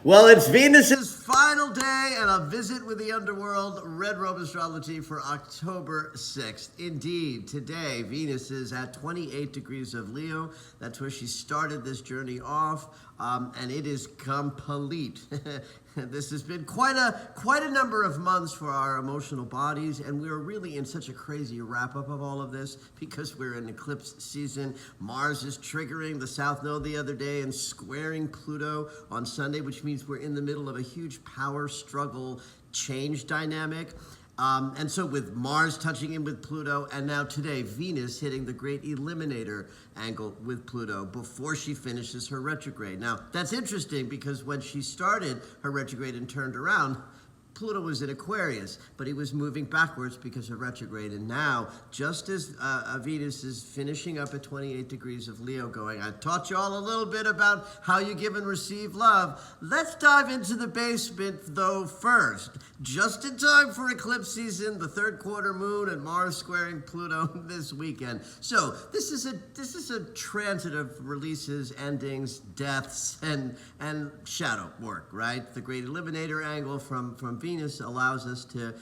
Well, it's Venus's final day and a visit with the underworld, Red Robe Astrology for October 6th. Indeed, today, Venus is at 28 degrees of Leo. That's where she started this journey off, and it is complete. This has been quite a number of months for our emotional bodies, and we're really in such a crazy wrap-up of all of this because we're in eclipse season. Mars is triggering the South Node the other day and squaring Pluto on Sunday, which means we're in the middle of a huge power struggle change dynamic. And so with Mars touching in with Pluto, and now today, Venus hitting the great eliminator angle with Pluto before she finishes her retrograde. Now, that's interesting because when she started her retrograde and turned around, Pluto was in Aquarius, but he was moving backwards because of retrograde. And now, just as Venus is finishing up at 28 degrees of Leo going, I taught you all a little bit about how you give and receive love. Let's dive into the basement, though, first. Just in time for eclipse season, the third quarter moon and Mars squaring Pluto this weekend. So this is a transit of releases, endings, deaths, and shadow work, right? The great eliminator angle from Venus allows us to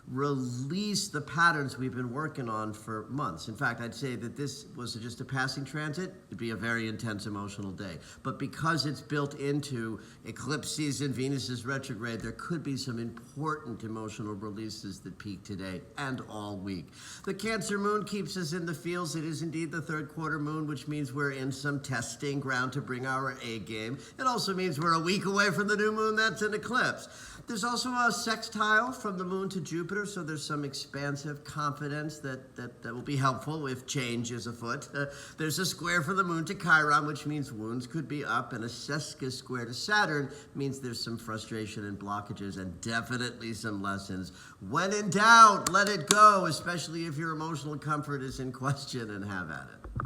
release the patterns we've been working on for months. In fact, I'd say that this was just a passing transit. It'd be a very intense emotional day. But because it's built into eclipse season, Venus's retrograde, there could be some important emotional releases that peak today and all week. The Cancer moon keeps us in the fields. It is indeed the third quarter moon, which means we're in some testing ground to bring our A game. It also means we're a week away from the new moon that's an eclipse. There's also a sextile from the moon to Jupiter, so there's some expansive confidence that will be helpful if change is afoot. There's a square from the moon to Chiron, which means wounds could be up, and a sesquus square to Saturn means there's some frustration and blockages and definitely some lessons. When in doubt, let it go, especially if your emotional comfort is in question, and have at it.